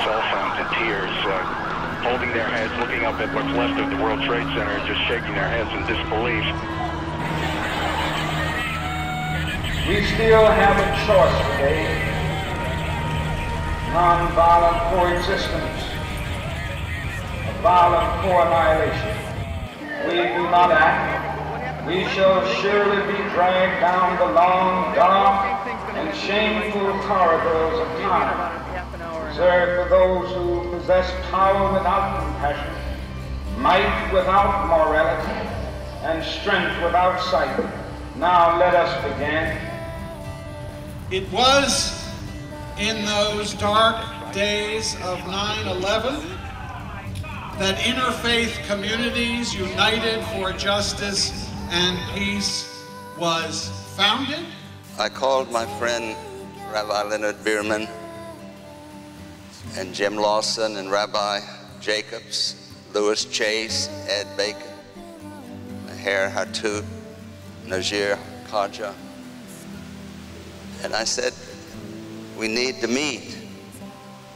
all found in tears, holding their heads, looking up at what's left of the World Trade Center and just shaking their heads in disbelief. We still have a choice today. Non-violent coexistence, violent co-annihilation. We do not act, we shall surely be dragged down the long, dark, and shameful corridors of time, reserved for those who possess power without compassion, might without morality, and strength without sight. Now let us begin. It was in those dark days of 9/11 that interfaith communities united for justice and peace was founded. I called my friend Rabbi Leonard Bierman and Jim Lawson and Rabbi Jacobs, Louis Chase, Ed Bacon, Maher Hattout, Najir Khaja, and I said, we need to meet.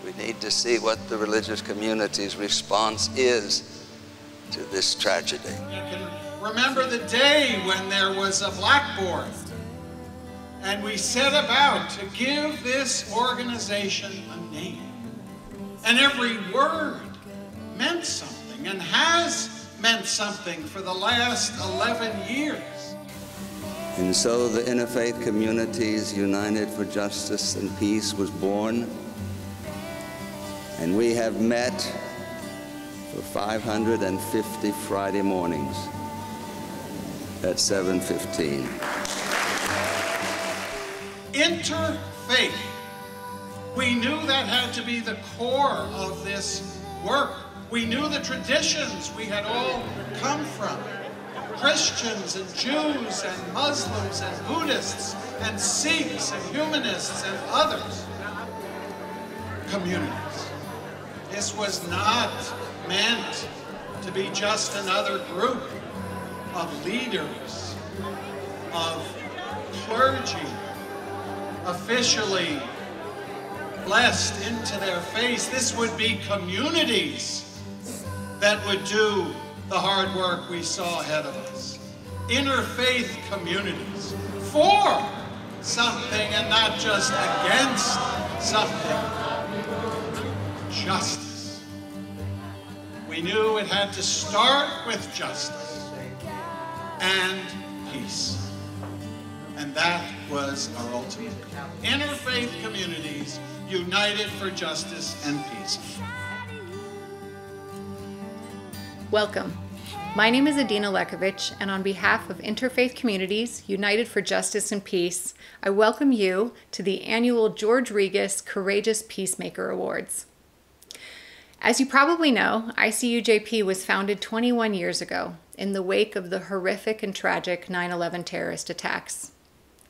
We need to see what the religious community's response is to this tragedy. You can remember the day when there was a blackboard and we set about to give this organization a name. And every word meant something and has meant something for the last 11 years. And so the Interfaith Communities United for Justice and Peace was born, and we have met for 550 Friday mornings at 7:15. Interfaith. We knew that had to be the core of this work. We knew the traditions we had all come from. Christians and Jews and Muslims and Buddhists and Sikhs and humanists and others. Communities. This was not meant to be just another group of leaders, of clergy, officially blessed into their face. This would be communities that would do the hard work we saw ahead of us. Interfaith communities for something and not just against something. Justice. We knew it had to start with justice and peace. And that was our ultimate goal. Interfaith communities united for justice and peace. Welcome. My name is Adina Lekovich, and on behalf of Interfaith Communities United for Justice and Peace, I welcome you to the annual George Regas Courageous Peacemaker Awards. As you probably know, ICUJP was founded 21 years ago in the wake of the horrific and tragic 9/11 terrorist attacks.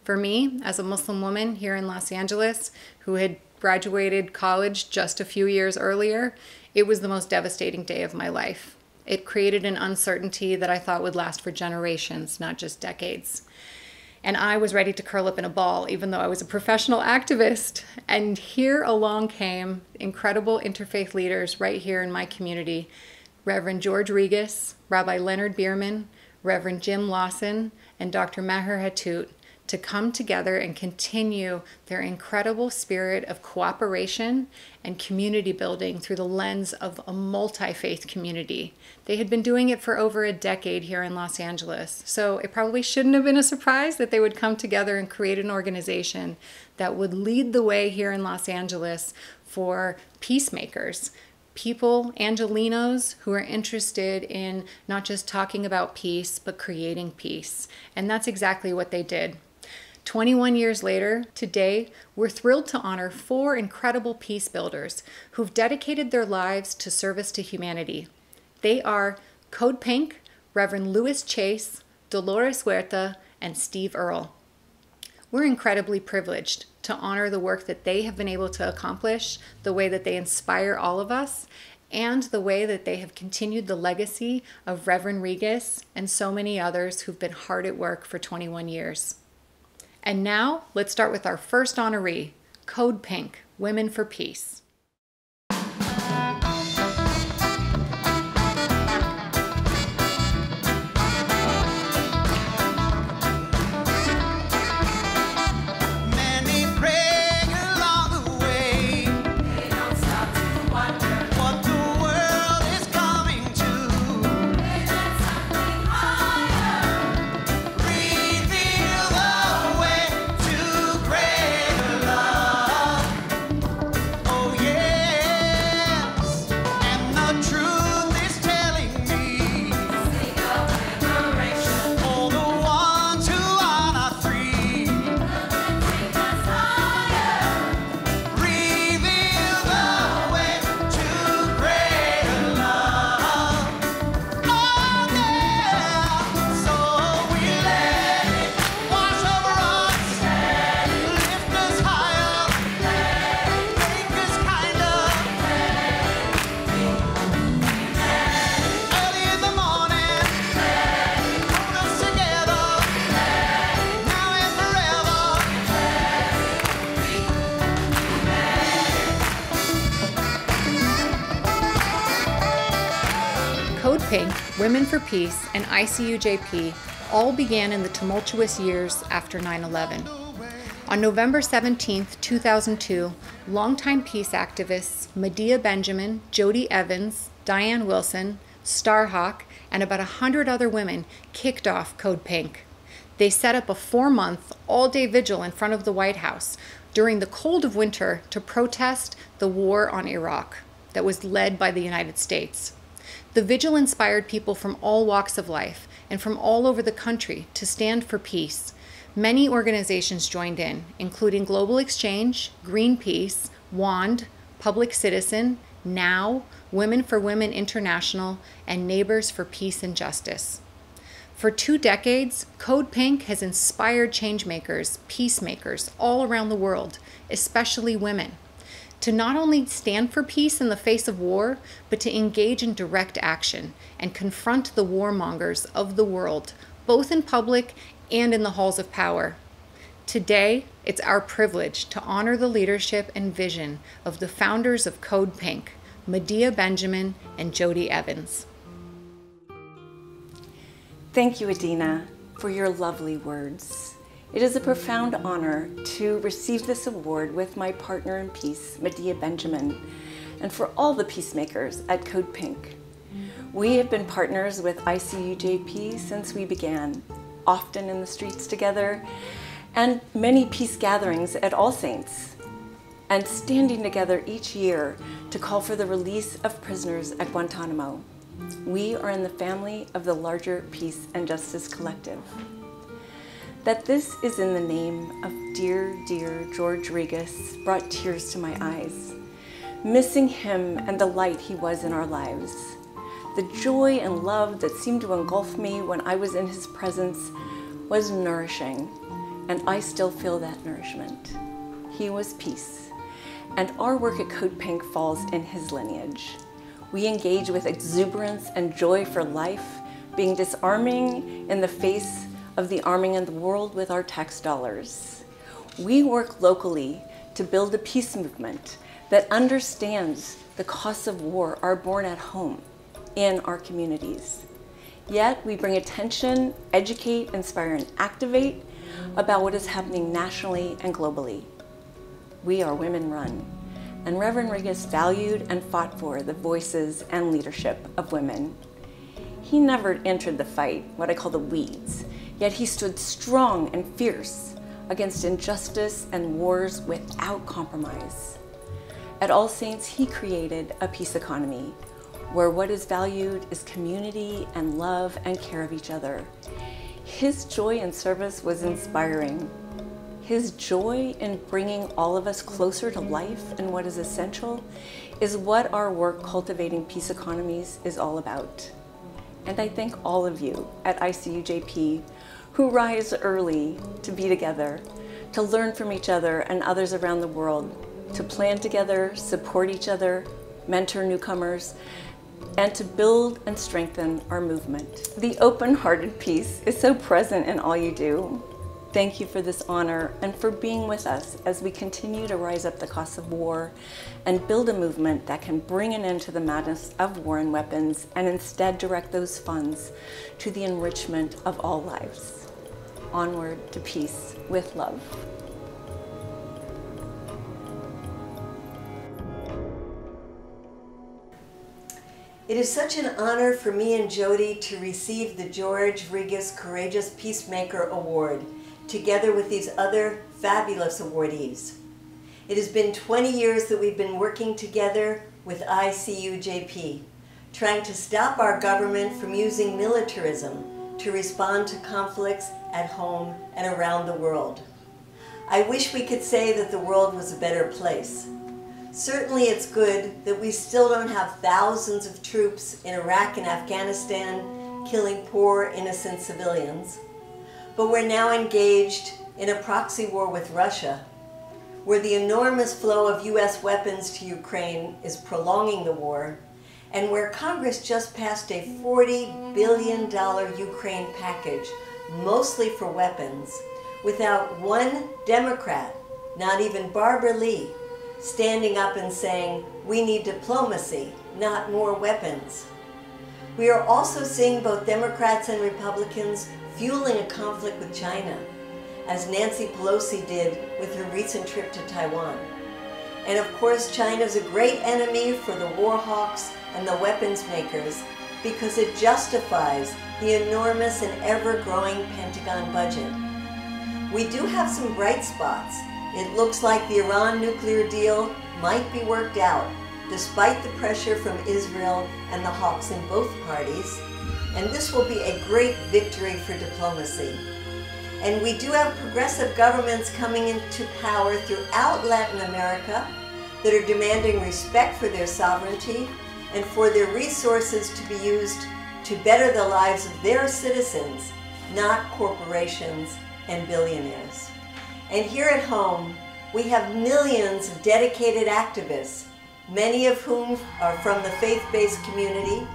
For me, as a Muslim woman here in Los Angeles who had graduated college just a few years earlier, it was the most devastating day of my life. It created an uncertainty that I thought would last for generations, not just decades. And I was ready to curl up in a ball, even though I was a professional activist. And here along came incredible interfaith leaders right here in my community, Reverend George Regas, Rabbi Leonard Bierman, Reverend Jim Lawson, and Dr. Maher Hattout, to come together and continue their incredible spirit of cooperation and community building through the lens of a multi-faith community. They had been doing it for over a decade here in Los Angeles, so it probably shouldn't have been a surprise that they would come together and create an organization that would lead the way here in Los Angeles for peacemakers, people, Angelinos, who are interested in not just talking about peace, but creating peace. And that's exactly what they did. 21 years later, today, we're thrilled to honor 4 incredible peace builders who've dedicated their lives to service to humanity. They are Code Pink, Reverend Louis Chase, Dolores Huerta, and Steve Earle. We're incredibly privileged to honor the work that they have been able to accomplish, the way that they inspire all of us, and the way that they have continued the legacy of Reverend Regas and so many others who've been hard at work for 21 years. And now, let's start with our first honoree, Code Pink, Women for Peace. Pink, Women for Peace, and ICUJP all began in the tumultuous years after 9/11. On November 17, 2002, longtime peace activists Medea Benjamin, Jody Evans, Diane Wilson, Starhawk, and about 100 other women kicked off Code Pink. They set up a 4-month, all-day vigil in front of the White House during the cold of winter to protest the war on Iraq that was led by the United States. The vigil inspired people from all walks of life and from all over the country to stand for peace. Many organizations joined in, including Global Exchange, Greenpeace, WAND, Public Citizen, NOW, Women for Women International, and Neighbors for Peace and Justice. For 2 decades, Code Pink has inspired changemakers, peacemakers all around the world, especially women, to not only stand for peace in the face of war, but to engage in direct action and confront the warmongers of the world, both in public and in the halls of power. Today, it's our privilege to honor the leadership and vision of the founders of Code Pink, Medea Benjamin and Jody Evans. Thank you, Adina, for your lovely words. It is a profound honor to receive this award with my partner in peace, Medea Benjamin, and for all the peacemakers at Code Pink. We have been partners with ICUJP since we began, often in the streets together, and many peace gatherings at All Saints, and standing together each year to call for the release of prisoners at Guantanamo. We are in the family of the larger Peace and Justice Collective. That this is in the name of dear, dear George Regas brought tears to my eyes. Missing him and the light he was in our lives. The joy and love that seemed to engulf me when I was in his presence was nourishing, and I still feel that nourishment. He was peace, and our work at Code Pink falls in his lineage. We engage with exuberance and joy for life, being disarming in the face of the arming in the world with our tax dollars. We work locally to build a peace movement that understands the costs of war are borne at home in our communities. Yet we bring attention, educate, inspire, and activate about what is happening nationally and globally. We are women run, and Reverend Regas valued and fought for the voices and leadership of women. He never entered the fight, what I call the weeds, yet he stood strong and fierce against injustice and wars without compromise. At All Saints, he created a peace economy where what is valued is community and love and care of each other. His joy in service was inspiring. His joy in bringing all of us closer to life and what is essential is what our work cultivating peace economies is all about. And I thank all of you at ICUJP who rise early to be together, to learn from each other and others around the world, to plan together, support each other, mentor newcomers, and to build and strengthen our movement. The open-hearted peace is so present in all you do. Thank you for this honor and for being with us as we continue to rise up the costs of war and build a movement that can bring an end to the madness of war and weapons and instead direct those funds to the enrichment of all lives. Onward to peace with love. It is such an honor for me and Jody to receive the George Regas Courageous Peacemaker Award, together with these other fabulous awardees. It has been 20 years that we've been working together with ICUJP, trying to stop our government from using militarism to respond to conflicts at home and around the world. I wish we could say that the world was a better place. Certainly it's good that we still don't have thousands of troops in Iraq and Afghanistan killing poor, innocent civilians. But we're now engaged in a proxy war with Russia, where the enormous flow of US weapons to Ukraine is prolonging the war, and where Congress just passed a $40 billion Ukraine package, mostly for weapons, without one Democrat, not even Barbara Lee, standing up and saying, we need diplomacy, not more weapons. We are also seeing both Democrats and Republicans fueling a conflict with China, as Nancy Pelosi did with her recent trip to Taiwan. And of course, China is a great enemy for the war hawks and the weapons makers because it justifies the enormous and ever-growing Pentagon budget. We do have some bright spots. It looks like the Iran nuclear deal might be worked out, despite the pressure from Israel and the hawks in both parties, and this will be a great victory for diplomacy. And we do have progressive governments coming into power throughout Latin America that are demanding respect for their sovereignty and for their resources to be used to better the lives of their citizens, not corporations and billionaires. And here at home, we have millions of dedicated activists, many of whom are from the faith-based community,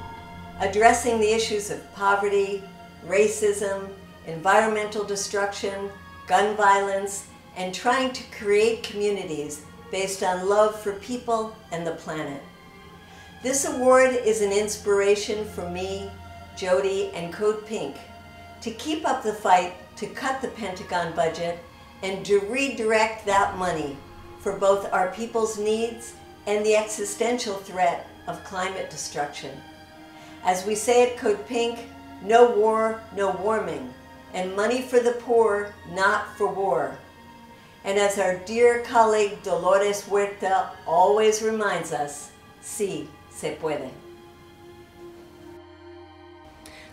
addressing the issues of poverty, racism, environmental destruction, gun violence, and trying to create communities based on love for people and the planet. This award is an inspiration for me, Jody, and Code Pink to keep up the fight to cut the Pentagon budget and to redirect that money for both our people's needs and the existential threat of climate destruction. As we say at Code Pink, no war, no warming, and money for the poor, not for war. And as our dear colleague Dolores Huerta always reminds us, sí se puede.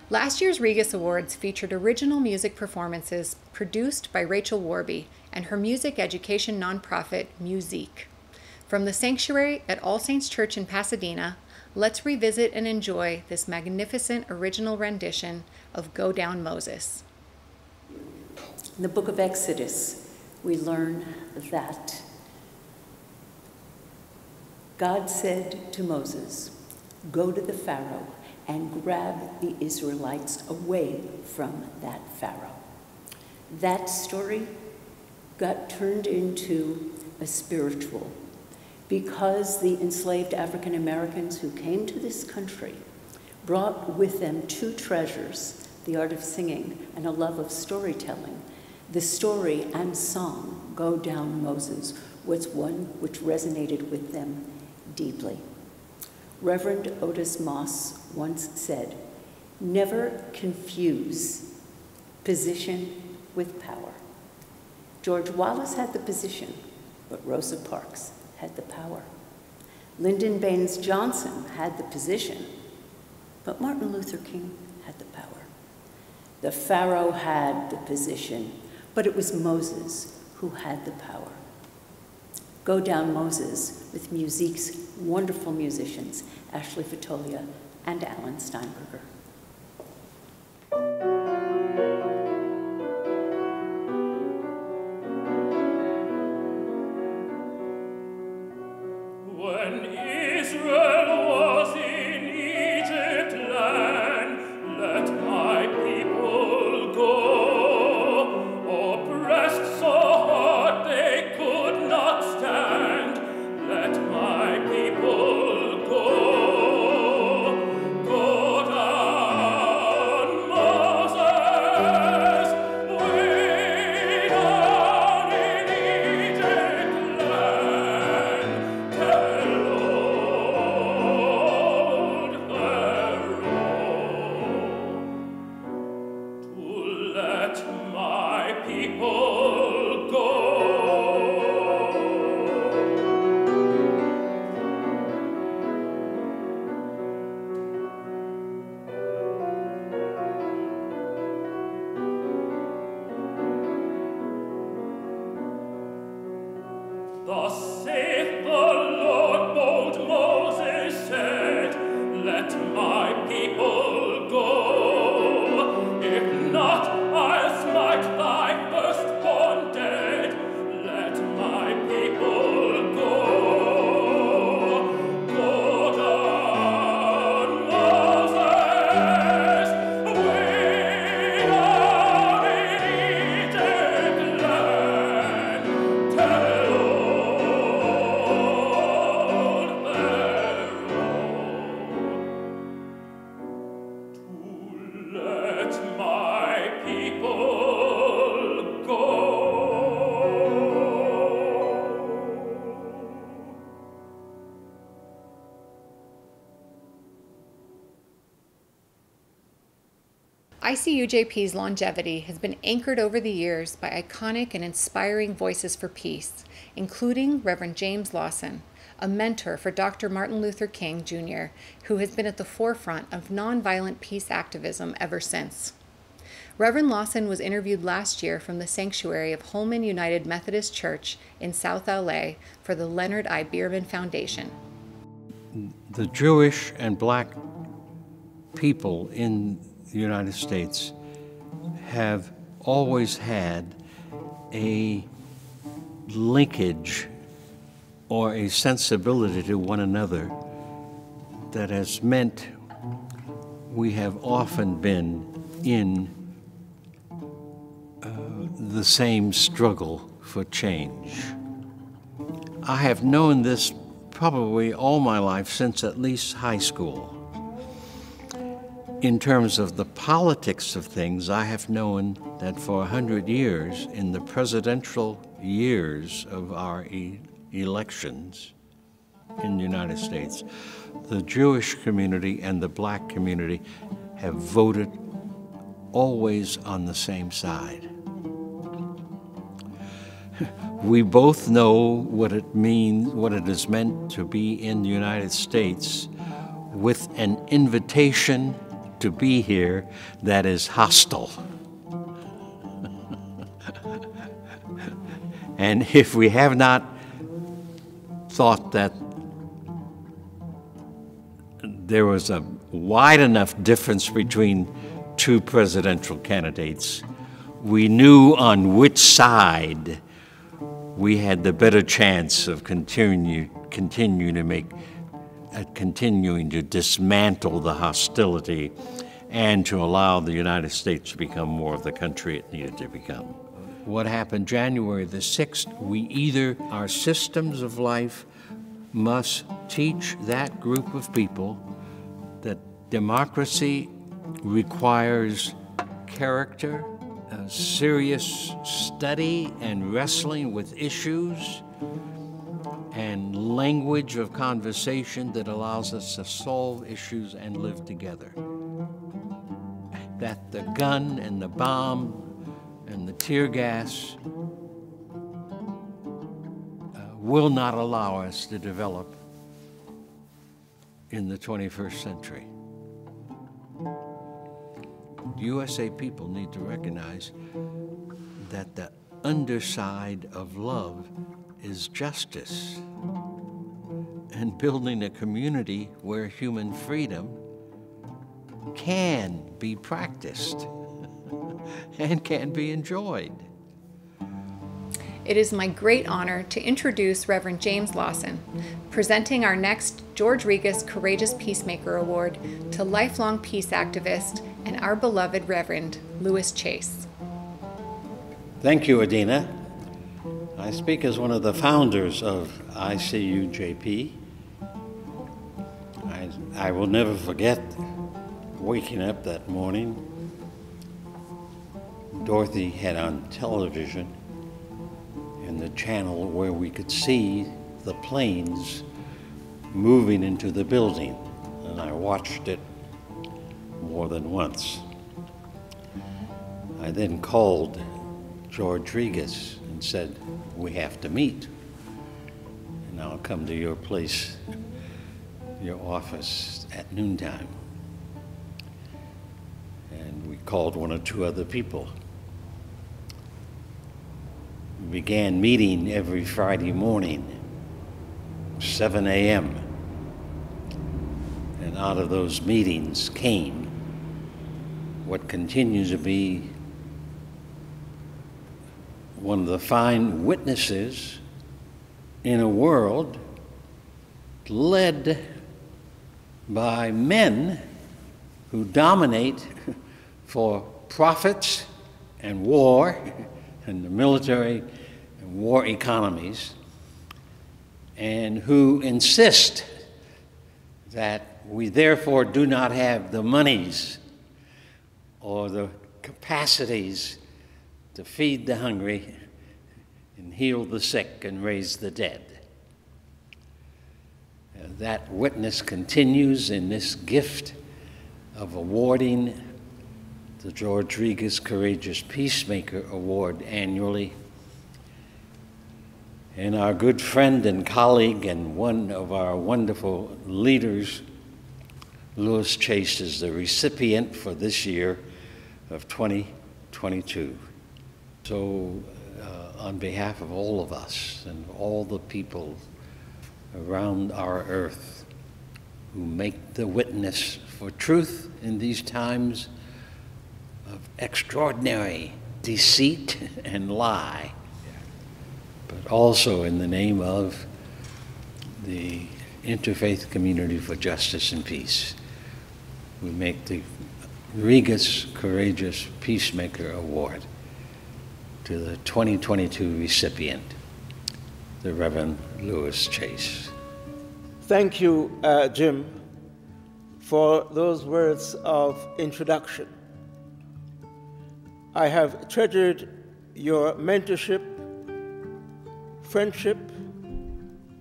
Last year's Regus Awards featured original music performances produced by Rachel Warby and her music education nonprofit, Musique. From the Sanctuary at All Saints Church in Pasadena, let's revisit and enjoy this magnificent original rendition of Go Down Moses. In the book of Exodus, we learn that God said to Moses, "Go to the Pharaoh and grab the Israelites away from that Pharaoh." That story got turned into a spiritual because the enslaved African Americans who came to this country brought with them two treasures, the art of singing and a love of storytelling. The story and song, Go Down Moses, was one which resonated with them deeply. Reverend Otis Moss once said, "Never confuse position with power." George Wallace had the position, but Rosa Parks had the power. Lyndon Baines Johnson had the position, but Martin Luther King had the power. The Pharaoh had the position, but it was Moses who had the power. Go Down Moses with Musique's wonderful musicians, Ashley Fatolia and Alan Steinberger. When Israel was in Egypt land, let my people go. Oppressed so hard they could not stand, let my people go. Go down, Moses, way down in Egypt land. Tell ICUJP's longevity has been anchored over the years by iconic and inspiring voices for peace, including Reverend James Lawson, a mentor for Dr. Martin Luther King, Jr., who has been at the forefront of nonviolent peace activism ever since. Reverend Lawson was interviewed last year from the sanctuary of Holman United Methodist Church in South LA for the Leonard I. Bierman Foundation. The Jewish and black people in the United States have always had a linkage or a sensibility to one another that has meant we have often been in the same struggle for change. I have known this probably all my life, since at least high school. In terms of the politics of things, I have known that for 100 years, in the presidential years of our elections in the United States, the Jewish community and the black community have voted always on the same side. We both know what it means, what it is meant to be in the United States with an invitation to be here that is hostile. And if we have not thought that there was a wide enough difference between two presidential candidates, we knew on which side we had the better chance of continuing to dismantle the hostility and to allow the United States to become more of the country it needed to become. What happened January the 6th, our systems of life must teach that group of people that democracy requires character, serious study and wrestling with issues, and language of conversation that allows us to solve issues and live together. That the gun and the bomb and the tear gas will not allow us to develop in the 21st century. USA people need to recognize that the underside of love is justice and building a community where human freedom can be practiced and can be enjoyed. It is my great honor to introduce Reverend James Lawson, presenting our next George Regas Courageous Peacemaker Award to lifelong peace activist and our beloved Reverend Lewis Chase. Thank you, Adina. I speak as one of the founders of ICUJP. I will never forget waking up that morning. Dorothy had on television in the channel where we could see the planes moving into the building, and I watched it more than once. I then called George Regas and said, "We have to meet, and I'll come to your place, your office at noontime." And we called one or two other people. We began meeting every Friday morning, 7 a.m. And out of those meetings came what continues to be one of the fine witnesses in a world led by men who dominate for profits and war and the military and war economies, and who insist that we therefore do not have the monies or the capacities to feed the hungry and heal the sick and raise the dead. That witness continues in this gift of awarding the George Regas Courageous Peacemaker Award annually. And our good friend and colleague and one of our wonderful leaders, Lewis Chase, is the recipient for this year of 2022. So on behalf of all of us and all the people around our earth who make the witness for truth in these times of extraordinary deceit and lie, but also in the name of the Interfaith Community for Justice and Peace, we make the Regas Courageous Peacemaker Award to the 2022 recipient, the Reverend Lewis Chase. Thank you, Jim, for those words of introduction. I have treasured your mentorship, friendship,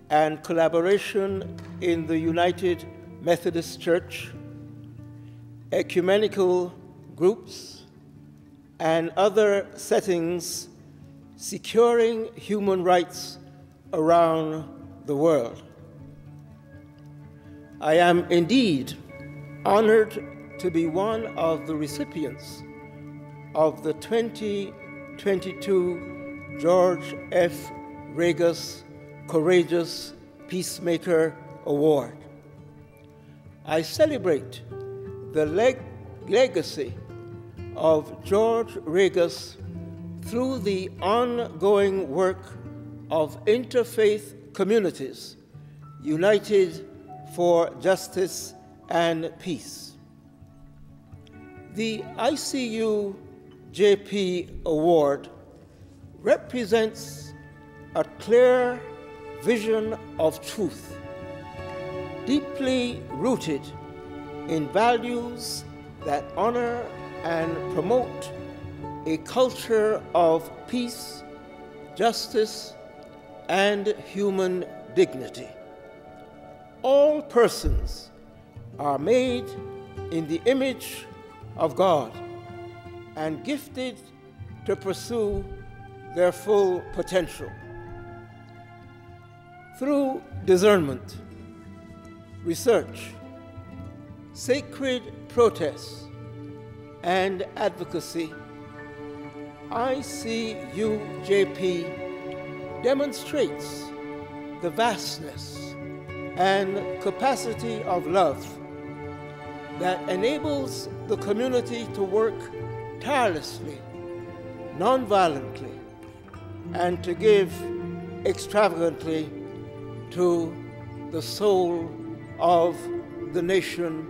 and collaboration in the United Methodist Church, ecumenical groups, and other settings securing human rights around the world. I am indeed honored to be one of the recipients of the 2022 George F. Regas Courageous Peacemaker Award. I celebrate the legacy of George Regas through the ongoing work of interfaith communities united for justice and peace. The ICUJP Award represents a clear vision of truth, deeply rooted in values that honor and promote a culture of peace, justice, and human dignity. All persons are made in the image of God and gifted to pursue their full potential. Through discernment, research, sacred protest, and advocacy, ICUJP demonstrates the vastness and capacity of love that enables the community to work tirelessly, nonviolently, and to give extravagantly to the soul of the nation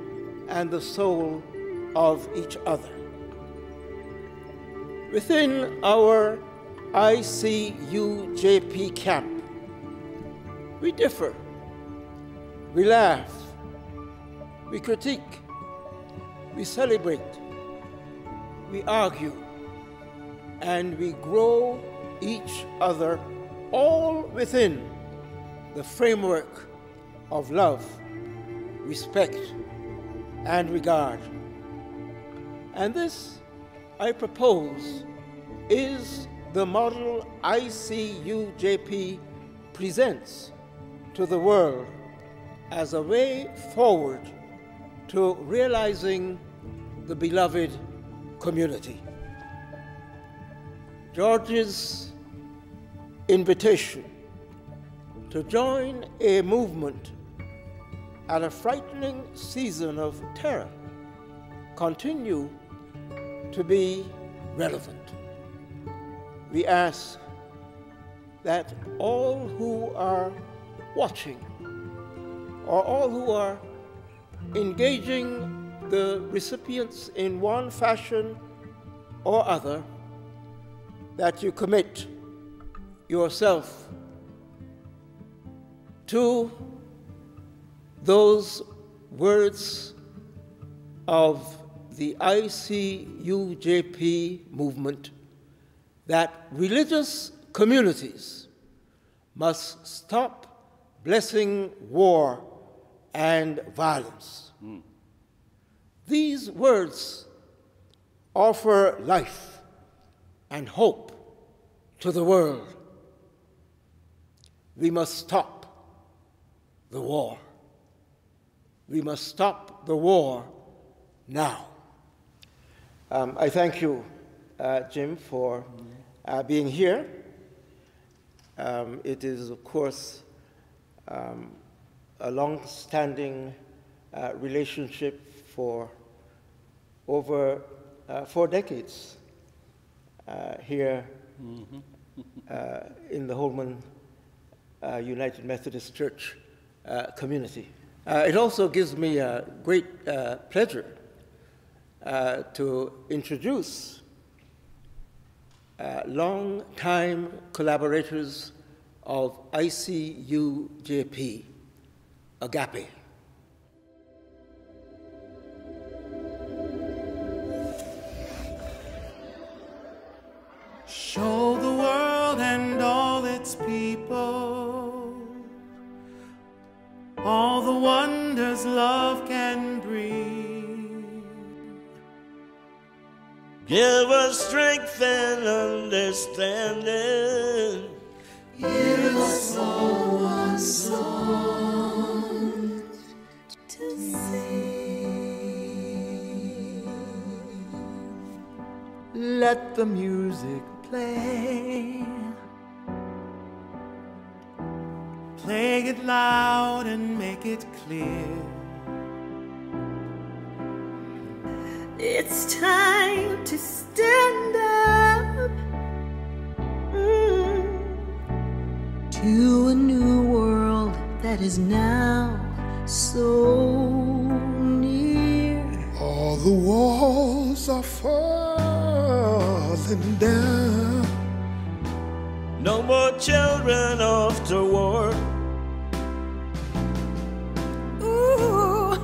and the soul of each other. Within our ICUJP camp, we differ, we laugh, we critique, we celebrate, we argue, and we grow each other, all within the framework of love, respect, and regard. And this, I propose, is the model ICUJP presents to the world as a way forward to realizing the beloved community. George's invitation to join a movement at a frightening season of terror continue to be relevant. We ask that all who are watching or all who are engaging the recipients in one fashion or other, that you commit yourself to those words of the ICUJP movement, that religious communities must stop blessing war and violence. These words offer life and hope to the world. We must stop the war. We must stop the war now. I thank you, Jim, for being here. It is, of course, a long-standing relationship for over 4 decades here in the Holman United Methodist Church community. It also gives me a great pleasure to introduce long-time collaborators of ICUJP, Agape. Show the world and all its people all the wonders love can bring. Give us strength and understanding. Give us all one song to sing. Let the music play. Play it loud and make it clear. It's time to stand up to a new world that is now so near. All the walls are falling down. No more children off to war. Ooh,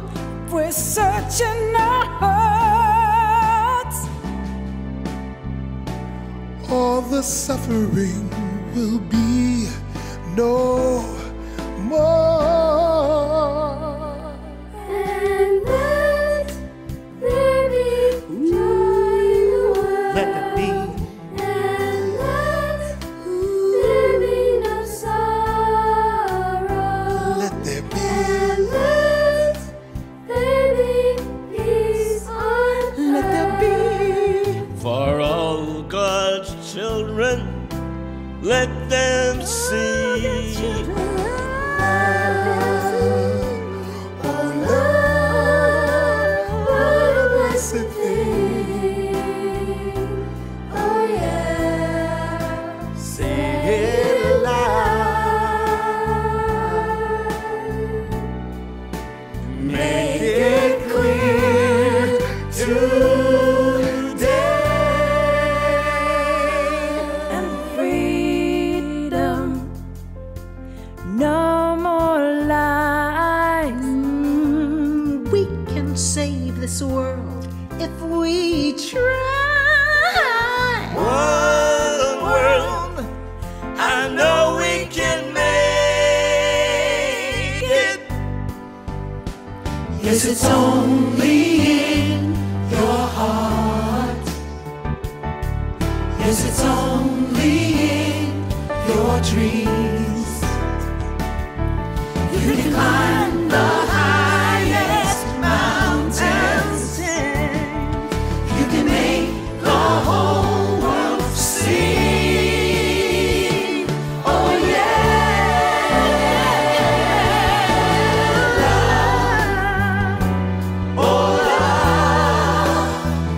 we're searching our hearts. All the suffering will be no more. And let there be joy in the world. Let there be. And let there be no sorrow. Let there be. And let there be peace on Let there be. For all God's children, let them see. Save this world if we try. One world, I know we can make it. Yes, it's only in your heart. Yes, it's only in your dreams. You can climb the highest mountains. You can make the whole world sing. Oh yeah. Oh love,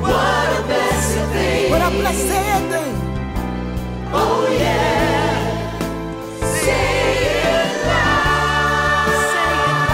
what a blessed thing. What a blessed thing. Oh yeah. Say it loud. Say it loud.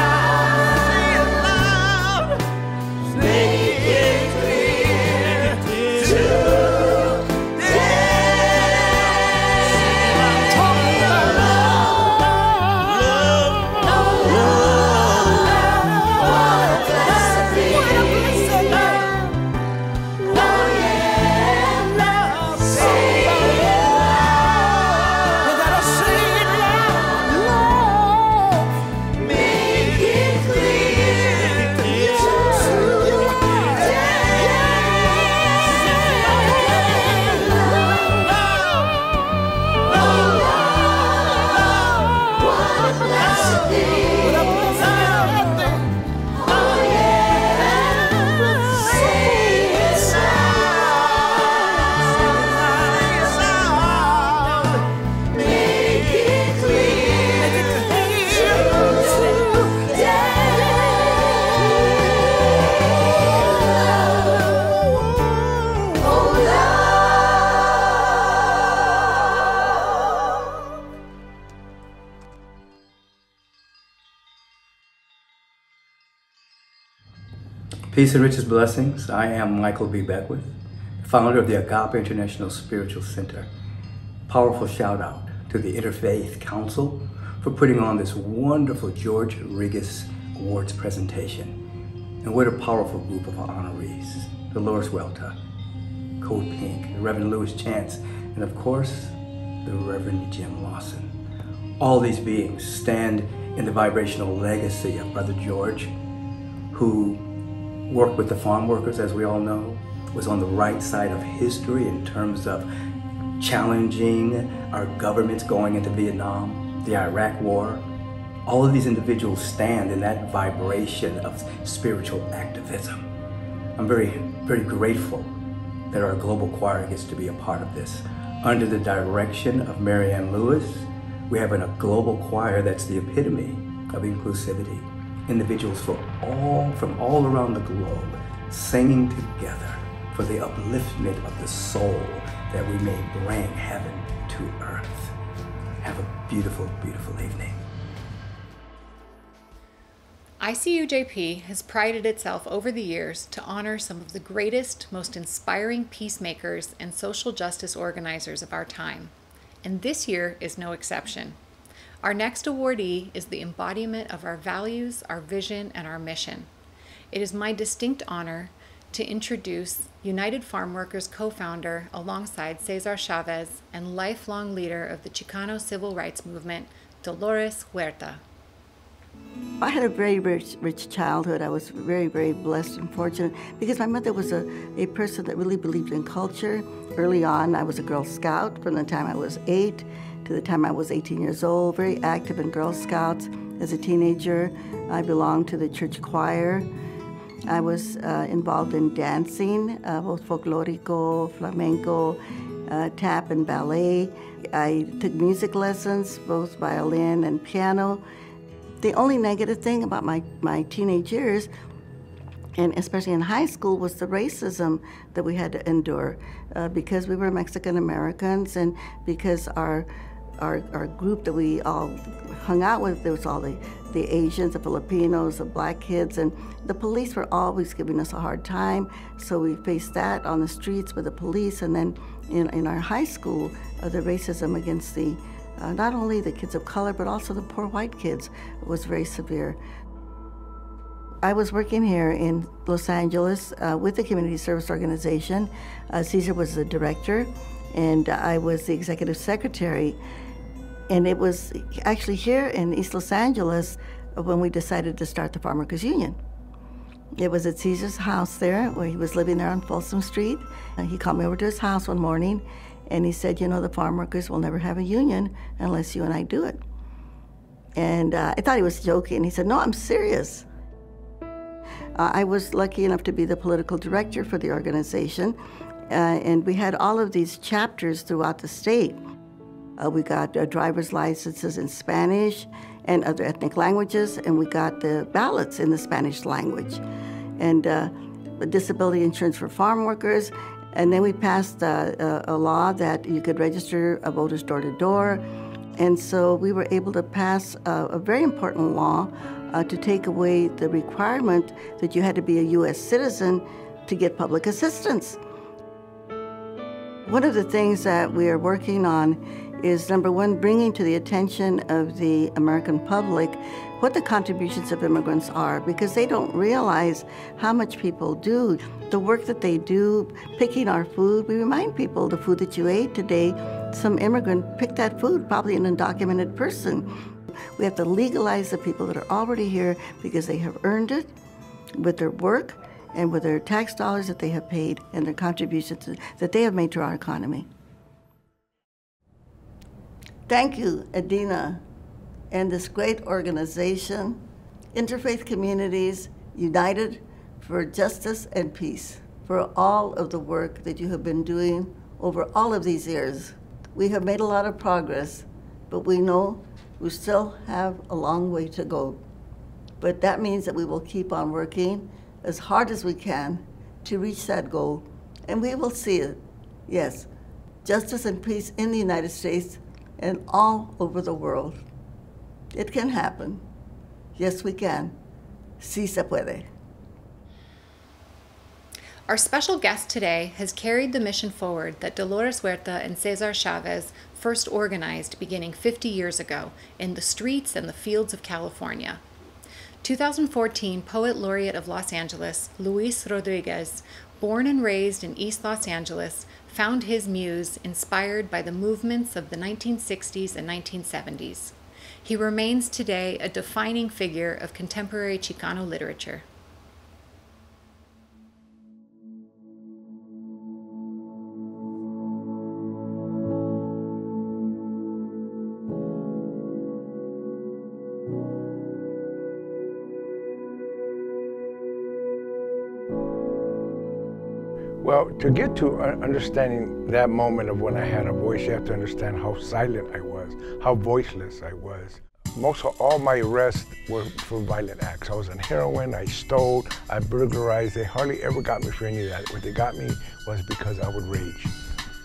Peace and richest blessings. I am Michael B. Beckwith, founder of the Agape International Spiritual Center. Powerful shout out to the Interfaith Council for putting on this wonderful George Regas Awards presentation. And what a powerful group of honorees. Dolores Welta, Code Pink, the Reverend Louis Chance, and of course, the Reverend Jim Lawson. All these beings stand in the vibrational legacy of Brother George, who worked with the farm workers, as we all know, was on the right side of history in terms of challenging our governments going into Vietnam, the Iraq War. All of these individuals stand in that vibration of spiritual activism. I'm very, very grateful that our global choir gets to be a part of this. Under the direction of Marianne Lewis, we have a global choir that's the epitome of inclusivity. Individuals from all around the globe singing together for the upliftment of the soul that we may bring heaven to earth. Have a beautiful, beautiful evening. ICUJP has prided itself over the years to honor some of the greatest, most inspiring peacemakers and social justice organizers of our time. And this year is no exception. Our next awardee is the embodiment of our values, our vision, and our mission. It is my distinct honor to introduce United Farm Workers co-founder alongside Cesar Chavez and lifelong leader of the Chicano civil rights movement, Dolores Huerta. I had a very rich childhood. I was very, very blessed and fortunate because my mother was a person that really believed in culture. Early on, I was a Girl Scout from the time I was 8 to the time I was 18 years old, very active in Girl Scouts. As a teenager, I belonged to the church choir. I was involved in dancing, both folklorico, flamenco, tap and ballet. I took music lessons, both violin and piano. The only negative thing about my teenage years, and especially in high school, was the racism that we had to endure because we were Mexican Americans and because our group that we all hung out with, there was all the Asians, the Filipinos, the black kids, and the police were always giving us a hard time. So we faced that on the streets with the police, and then in our high school, the racism against the not only the kids of color, but also the poor white kids was very severe. I was working here in Los Angeles with the Community Service Organization. Cesar was the director, and I was the executive secretary. And it was actually here in East Los Angeles when we decided to start the Farm Workers Union. It was at Cesar's house there, where he was living there on Folsom Street. He called me over to his house one morning, and he said, you know, the farm workers will never have a union unless you and I do it. And I thought he was joking. He said, no, I'm serious. I was lucky enough to be the political director for the organization, and we had all of these chapters throughout the state. We got driver's licenses in Spanish and other ethnic languages, and we got the ballots in the Spanish language, and disability insurance for farm workers. And then we passed a law that you could register voters door to door. And so we were able to pass a very important law to take away the requirement that you had to be a U.S. citizen to get public assistance. One of the things that we are working on is, number one, bringing to the attention of the American public what the contributions of immigrants are, because they don't realize how much people do. The work that they do, picking our food, we remind people the food that you ate today, some immigrant picked that food, probably an undocumented person. We have to legalize the people that are already here because they have earned it with their work and with their tax dollars that they have paid and their contributions that they have made to our economy. Thank you, Adina, and this great organization, Interfaith Communities United for Justice and Peace, for all of the work that you have been doing over all of these years. We have made a lot of progress, but we know we still have a long way to go. But that means that we will keep on working as hard as we can to reach that goal, and we will see it. Yes, justice and peace in the United States and all over the world. It can happen. Yes, we can. Sí se puede. Our special guest today has carried the mission forward that Dolores Huerta and Cesar Chavez first organized beginning 50 years ago in the streets and the fields of California. 2014 Poet Laureate of Los Angeles, Luis Rodriguez, born and raised in East Los Angeles, found his muse inspired by the movements of the 1960s and 1970s. He remains today a defining figure of contemporary Chicano literature. Well, to get to understanding that moment of when I had a voice, you have to understand how silent I was, how voiceless I was. Most of all my arrests were for violent acts. I was on heroin, I stole, I burglarized. They hardly ever got me for any of that. What they got me was because I would rage.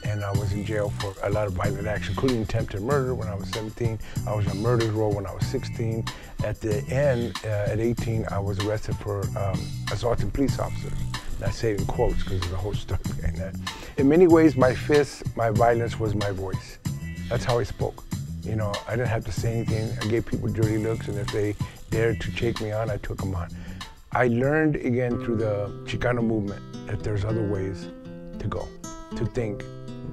And I was in jail for a lot of violent acts, including attempted murder when I was 17. I was on murder's roll when I was 16. At the end, at 18, I was arrested for assaulting police officers. I say it in quotes because there's a whole story behind that. In many ways, my fists, my violence was my voice. That's how I spoke. You know, I didn't have to say anything. I gave people dirty looks, and if they dared to take me on, I took them on. I learned again through the Chicano movement that there's other ways to go, to think,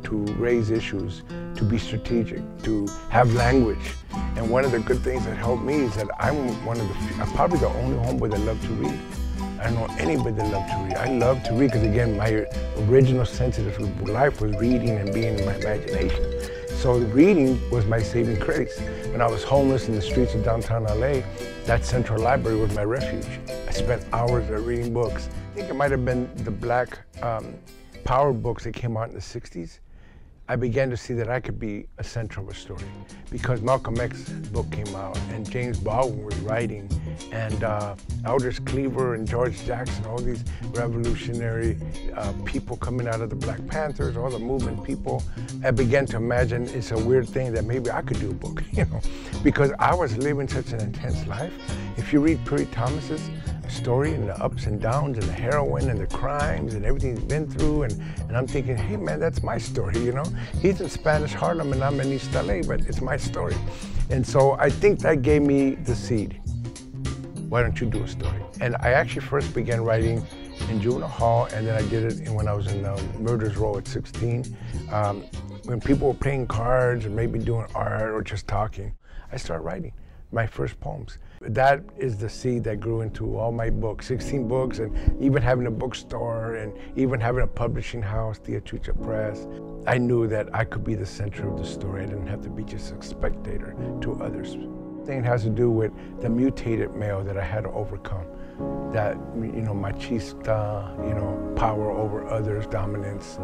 to raise issues, to be strategic, to have language. And one of the good things that helped me is that I'm probably the only homeboy that loved to read. I don't know anybody that loved to read. I love to read because, again, my original sensitive life was reading and being in my imagination. So reading was my saving grace. When I was homeless in the streets of downtown LA, that Central Library was my refuge. I spent hours there reading books. I think it might have been the Black Power books that came out in the 60s. I began to see that I could be a center of a story because Malcolm X's book came out and James Baldwin was writing and Aldous Cleaver and George Jackson, all these revolutionary people coming out of the Black Panthers, all the movement people. I began to imagine it's a weird thing that maybe I could do a book, you know, because I was living such an intense life. If you read Perry Thomas's story and the ups and downs and the heroin and the crimes and everything he's been through, and I'm thinking, hey man, that's my story, you know? He's in Spanish Harlem and I'm in East LA, but it's my story. And so I think that gave me the seed. Why don't you do a story? And I actually first began writing in juvenile hall, and then I did it when I was in the murder's row at 16. When people were playing cards or maybe doing art or just talking, I started writing my first poems. That is the seed that grew into all my books, 16 books, and even having a bookstore and even having a publishing house, the ICUJP Press. I knew that I could be the center of the story. I didn't have to be just a spectator to others. It has to do with the mutated male that I had to overcome. That, you know, machista, you know, power over others, dominance,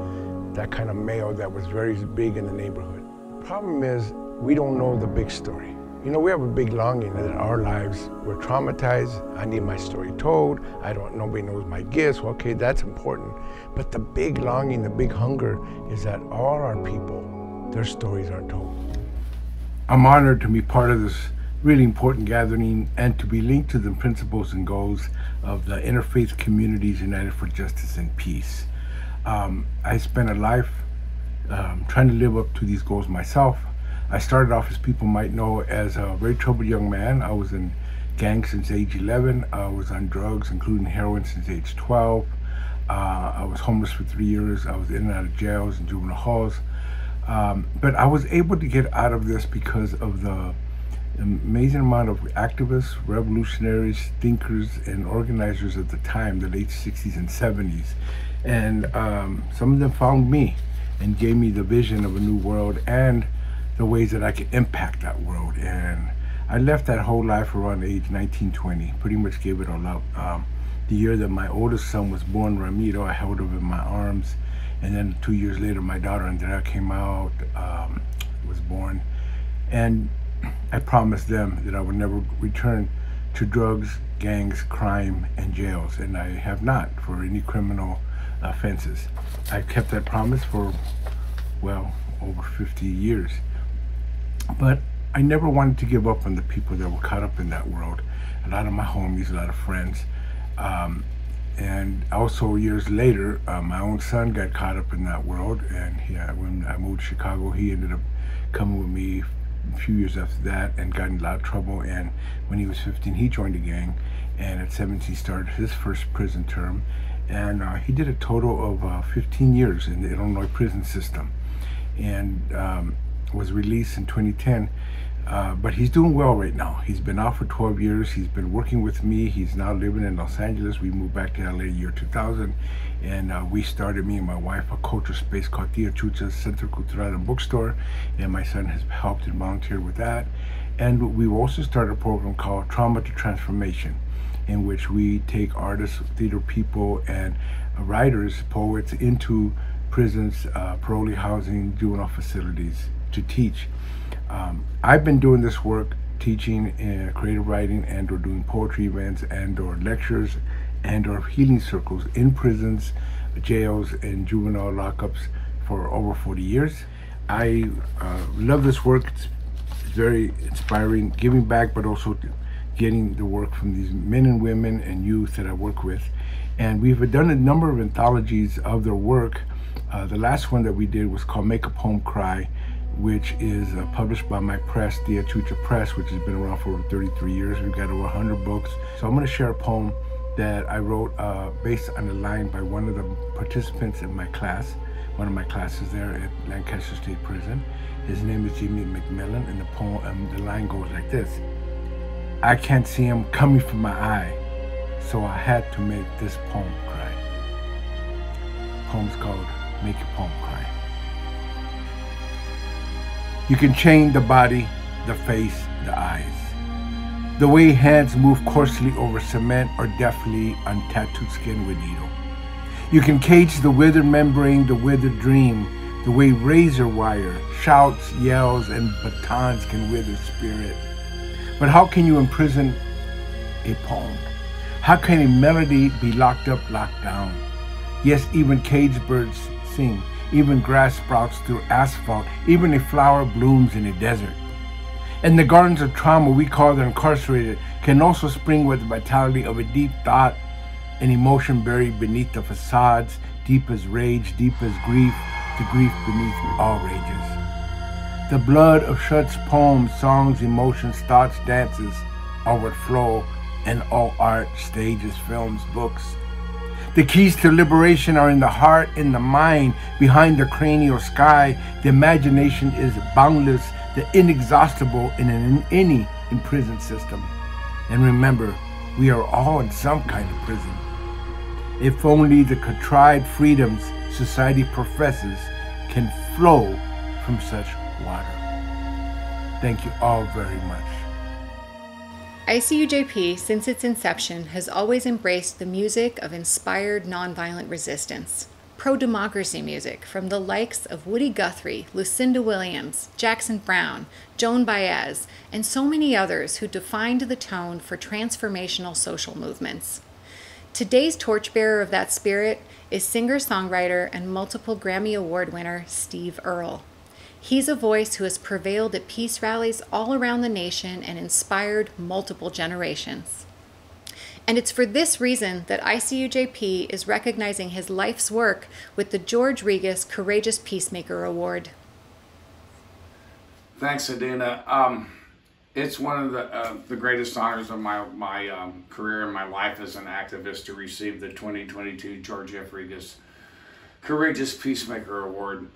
that kind of male that was very big in the neighborhood. The problem is we don't know the big story. You know, we have a big longing that our lives were traumatized. I need my story told. Nobody knows my gifts. Well, okay, that's important. But the big longing, the big hunger is that all our people, their stories aren't told. I'm honored to be part of this really important gathering and to be linked to the principles and goals of the Interfaith Communities United for Justice and Peace. I spent a life trying to live up to these goals myself. I started off, as people might know, as a very troubled young man. I was in gangs since age 11. I was on drugs, including heroin, since age 12. I was homeless for 3 years. I was in and out of jails and juvenile halls. But I was able to get out of this because of the amazing amount of activists, revolutionaries, thinkers, and organizers at the time, the late 60s and 70s. And some of them found me and gave me the vision of a new world and the ways that I could impact that world. And I left that whole life around age 19, 20, pretty much gave it all up. The year that my oldest son was born, Ramiro, I held him in my arms. And then 2 years later, my daughter Andrea came out, was born. And I promised them that I would never return to drugs, gangs, crime, and jails. And I have not for any criminal offenses. I kept that promise for, well, over 50 years. But I never wanted to give up on the people that were caught up in that world. A lot of my homies, a lot of friends. And also years later, my own son got caught up in that world, and when I moved to Chicago, he ended up coming with me a few years after that and got in a lot of trouble. And when he was 15, he joined the gang, and at 17 started his first prison term, and he did a total of 15 years in the Illinois prison system, and was released in 2010. But he's doing well right now. He's been out for 12 years. He's been working with me. He's now living in Los Angeles. We moved back to LA year 2000, and we started, me and my wife, a culture space called ICUJP2022 Centro Cultural and Bookstore, and my son has helped and volunteered with that. And we've also started a program called Trauma to Transformation, in which we take artists, theater people, and writers, poets into prisons, parolee housing, juvenile facilities to teach. I've been doing this work, teaching creative writing and or doing poetry events and or lectures and or healing circles in prisons, jails, and juvenile lockups for over 40 years. I love this work. It's very inspiring, giving back, but also getting the work from these men and women and youth that I work with. And we've done a number of anthologies of their work. The last one that we did was called Make a Poem Cry, which is published by my press, the ICUJP Press, which has been around for over 33 years. We've got over 100 books. So I'm going to share a poem that I wrote based on a line by one of the participants in my class, one of my classes there at Lancaster State Prison. His name is Jimmy McMillan, and the poem, the line goes like this: I can't see him coming from my eye, so I had to make this poem cry. The poem's called Make a Poem Cry. You can chain the body, the face, the eyes. The way hands move coarsely over cement or deftly on tattooed skin with needle. You can cage the withered membrane, the withered dream, the way razor wire, shouts, yells, and batons can wither spirit. But how can you imprison a poem? How can a melody be locked up, locked down? Yes, even caged birds sing. Even grass sprouts through asphalt, even a flower blooms in a desert. And the gardens of trauma we call the incarcerated can also spring with the vitality of a deep thought, an emotion buried beneath the facades, deep as rage, deep as grief, the grief beneath all rages. The blood of Shut's poems, songs, emotions, thoughts, dances, all would flow in all art, stages, films, books. The keys to liberation are in the heart, in the mind, behind the cranial sky. The imagination is boundless, the inexhaustible in any imprisoned system. And remember, we are all in some kind of prison. If only the contrived freedoms society professes can flow from such water. Thank you all very much. ICUJP, since its inception, has always embraced the music of inspired nonviolent resistance. Pro-democracy music from the likes of Woody Guthrie, Lucinda Williams, Jackson Browne, Joan Baez, and so many others who defined the tone for transformational social movements. Today's torchbearer of that spirit is singer-songwriter and multiple Grammy Award winner Steve Earle. He's a voice who has prevailed at peace rallies all around the nation and inspired multiple generations. And it's for this reason that ICUJP is recognizing his life's work with the George Regas Courageous Peacemaker Award. Thanks, Adina. It's one of the greatest honors of my career and my life as an activist to receive the 2022 George F. Regas Courageous Peacemaker Award.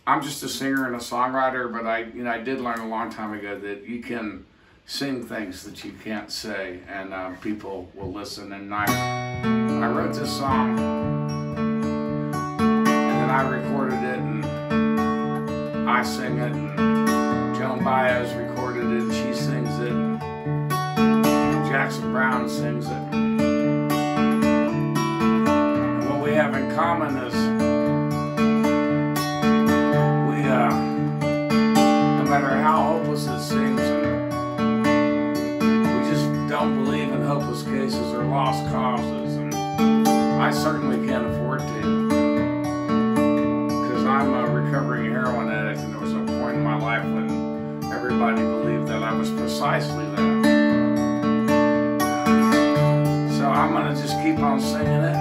I'm just a singer and a songwriter, but I did learn a long time ago that you can sing things that you can't say, and people will listen. And I wrote this song, and then I recorded it, and I sing it, and Joan Baez recorded it, and she sings it, and Jackson Browne sings it. And what we have in common is no matter how hopeless it seems, and we just don't believe in hopeless cases or lost causes, and I certainly can't afford to, because I'm a recovering heroin addict, and there was a point in my life when everybody believed that I was precisely that. So I'm going to just keep on singing it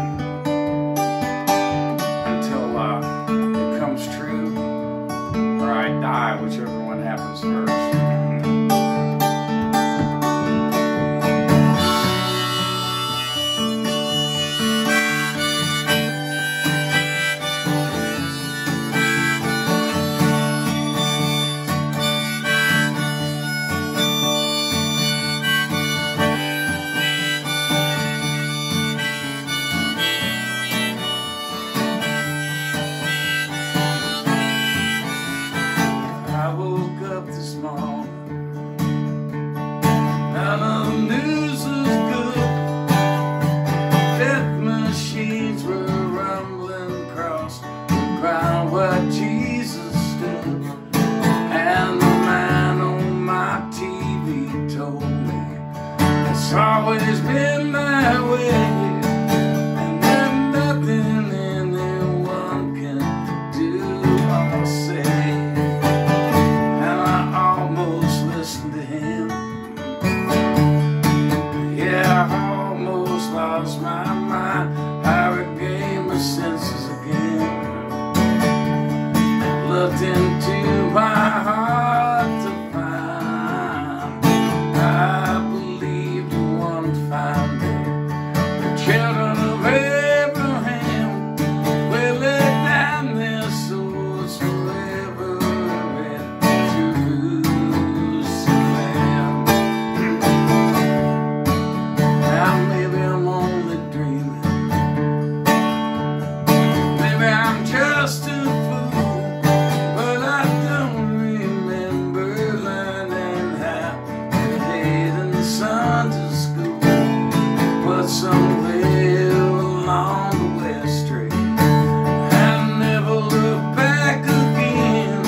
until it comes true, or I die, whichever one happens first. Always been that way, and there's nothing anyone can do or say. And I almost listened to him. Yeah, I almost lost my mind. I regained my senses again. Looked into my heart to find I believed the children of Abraham will lay down their swords forever in Jerusalem. Now maybe I'm only dreaming, maybe I'm just a fool, but I don't remember learning how to hate in Sunday school. But somewhere along the West Street, I never look back again,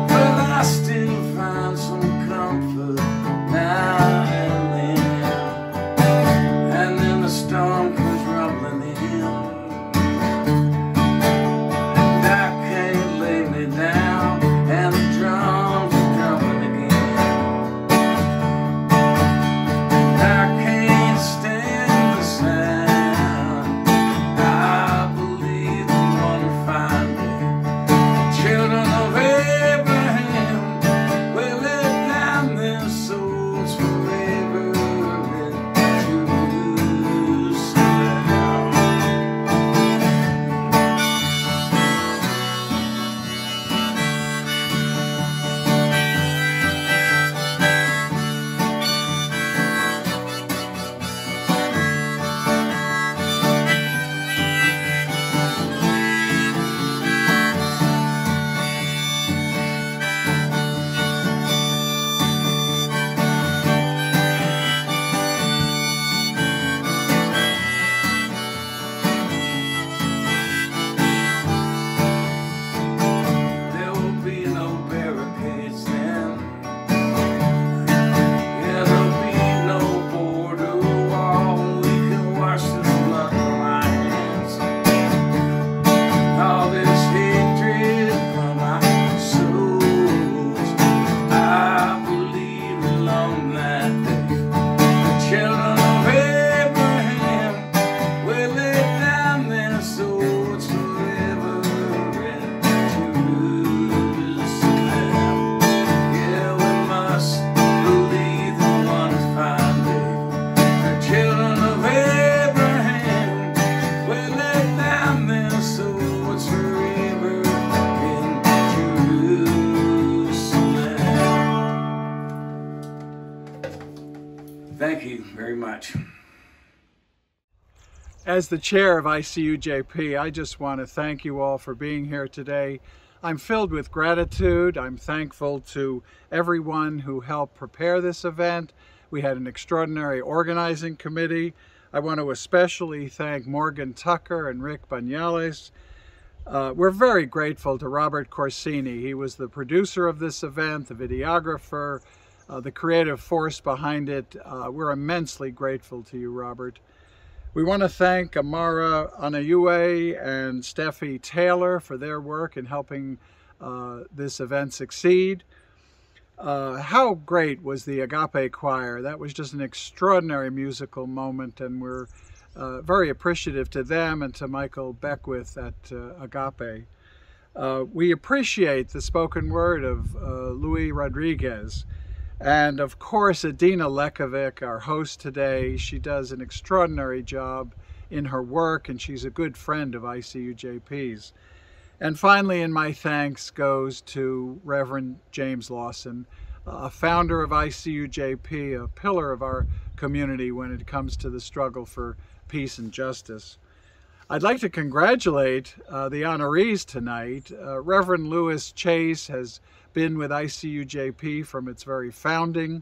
but I still find some comfort now and then the storm comes rumbling in, and I can't lay me down, and the drums are drumming again. I can't stand the sound. I believe the one find me. The children of Abraham will lay down their souls forever in Jerusalem. There will be no barricades then. Yeah, there'll be no border wall. We can wash this blood from our hands. All this hatred from our souls. I believe along that day, the children of Abraham will lay down their swords forever in Jerusalem. Yeah, we must believe the one fine day, the children of Abraham will lay down their swords forever in Jerusalem. Thank you very much. As the chair of ICUJP, I just want to thank you all for being here today. I'm filled with gratitude. I'm thankful to everyone who helped prepare this event. We had an extraordinary organizing committee. I want to especially thank Morgan Tucker and Rick Banales. We're very grateful to Robert Corsini. He was the producer of this event, the videographer, the creative force behind it. We're immensely grateful to you, Robert. We want to thank Amara Anayue and Steffi Taylor for their work in helping this event succeed. How great was the Agape Choir? That was just an extraordinary musical moment, and we're very appreciative to them and to Michael Beckwith at Agape. We appreciate the spoken word of Luis Rodriguez, and of course Adina Lekovic, our host today. She does an extraordinary job in her work, and she's a good friend of ICUJP's. And finally, in my thanks goes to Reverend James Lawson, a founder of ICUJP, a pillar of our community when it comes to the struggle for peace and justice. I'd like to congratulate the honorees tonight. Reverend Louis Chase has been with ICUJP from its very founding.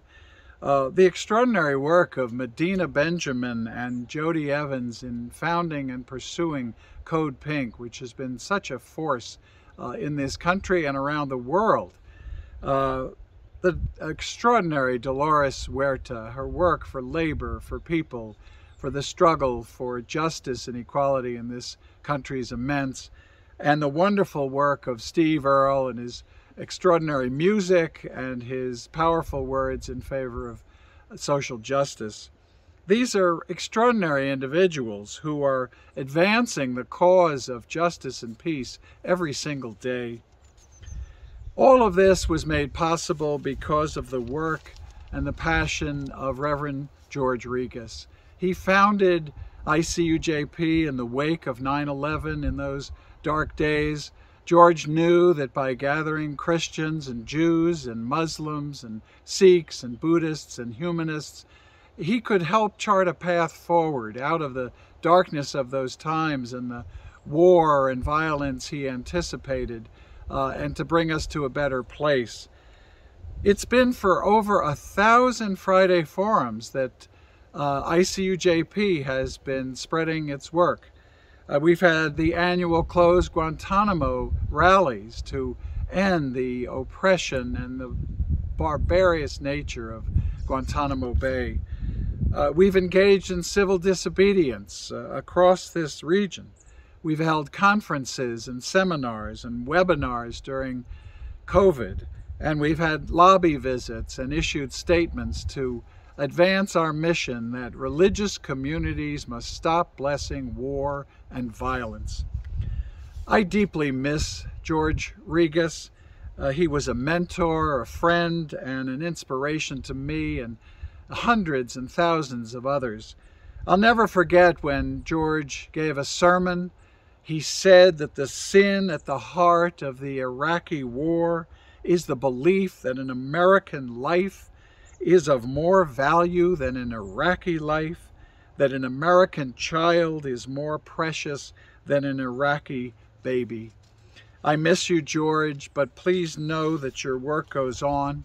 The extraordinary work of Medina Benjamin and Jody Evans in founding and pursuing Code Pink, which has been such a force in this country and around the world. The extraordinary Dolores Huerta, her work for labor, for people, for the struggle for justice and equality in this country is immense. And the wonderful work of Steve Earle and his extraordinary music and his powerful words in favor of social justice. These are extraordinary individuals who are advancing the cause of justice and peace every single day. All of this was made possible because of the work and the passion of Reverend George Regas. He founded ICUJP in the wake of 9/11 in those dark days. George knew that by gathering Christians and Jews and Muslims and Sikhs and Buddhists and humanists, he could help chart a path forward out of the darkness of those times and the war and violence he anticipated, and to bring us to a better place. It's been for over 1,000 Friday forums that ICUJP has been spreading its work. We've had the annual closed Guantanamo rallies to end the oppression and the barbarous nature of Guantanamo Bay. We've engaged in civil disobedience across this region. We've held conferences and seminars and webinars during COVID, and we've had lobby visits and issued statements to advance our mission that religious communities must stop blessing war and violence. I deeply miss George Regas. He was a mentor, a friend, and an inspiration to me and hundreds and thousands of others. I'll never forget when George gave a sermon. He said that the sin at the heart of the Iraqi war is the belief that an American life is of more value than an Iraqi life, that an American child is more precious than an Iraqi baby. I miss you, George, but please know that your work goes on.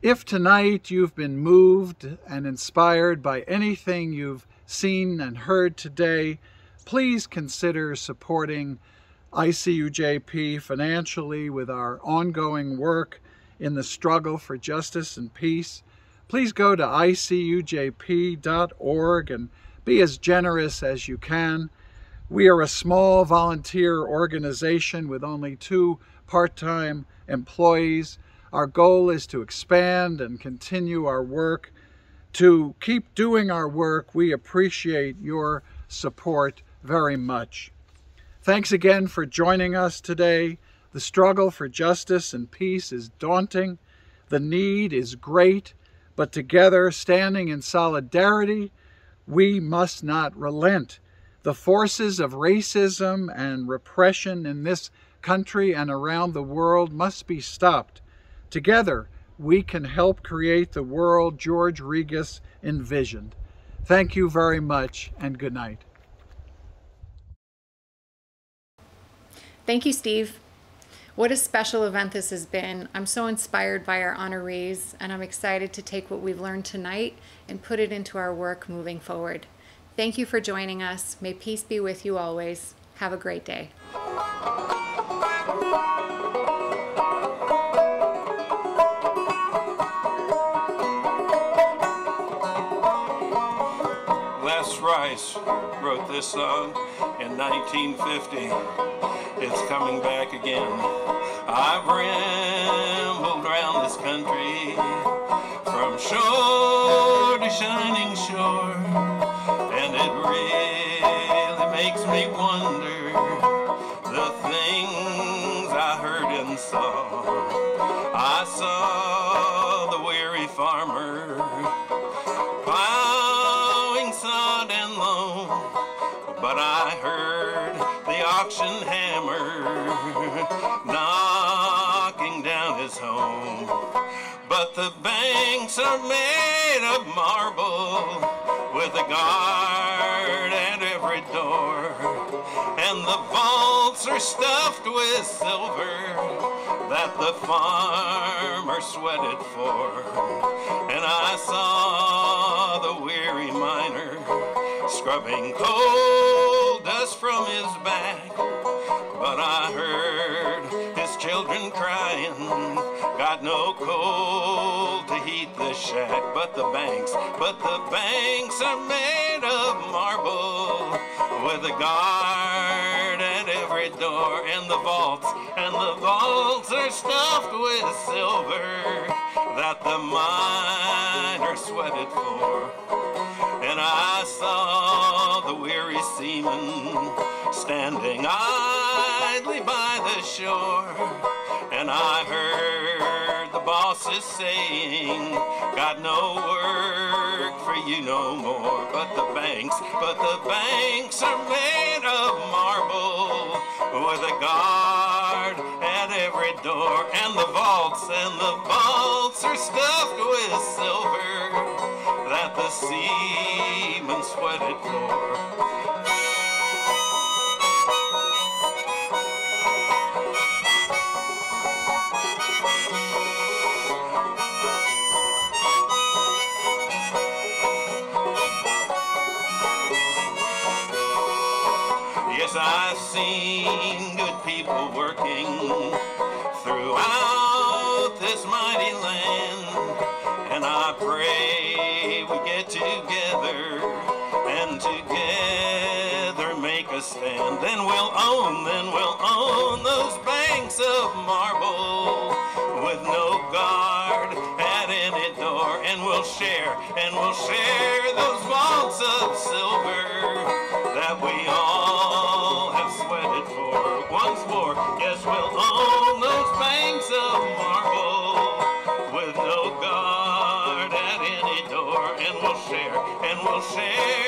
If tonight you've been moved and inspired by anything you've seen and heard today, please consider supporting ICUJP financially with our ongoing work in the struggle for justice and peace. Please go to ICUJP.org and be as generous as you can. We are a small volunteer organization with only 2 part-time employees. Our goal is to expand and continue our work. To keep doing our work, we appreciate your support very much. Thanks again for joining us today. The struggle for justice and peace is daunting. The need is great, but together, standing in solidarity, we must not relent. The forces of racism and repression in this country and around the world must be stopped. Together, we can help create the world George Regas envisioned. Thank you very much, and good night. Thank you, Steve. What a special event this has been. I'm so inspired by our honorees, and I'm excited to take what we've learned tonight and put it into our work moving forward. Thank you for joining us. May peace be with you always. Have a great day. Les Rice wrote this song in 1950. It's coming back again. I've rambled around this country from shore to shining shore, and it really makes me wonder the things I heard and saw. I saw the weary farmer plowing sod and loam, but I heard the auction hammer knocking down his home. But the banks are made of marble with a guard at every door, and the vaults are stuffed with silver that the farmer sweated for. And I saw the weary miner scrubbing coal dust from his back, but I heard his children crying, got no coal to heat the shack. But the banks are made of marble with a guard at every door, and the vaults are stuffed with silver that the miner sweated for. And I saw the weary seaman standing idly by the shore, and I heard the bosses saying, got no work for you no more. But the banks are made of marble with a guard at every door, and the vaults are stuffed with silver that the seamen sweated for. Yes, I've seen good people working throughout this mighty land, and I pray we get together and together make a stand. Then we'll own those banks of marble with no guard at any door, and we'll share those vaults of silver that we all have sweated for. Once more, yes, we'll own those banks of marble with no guard at any door, and we'll share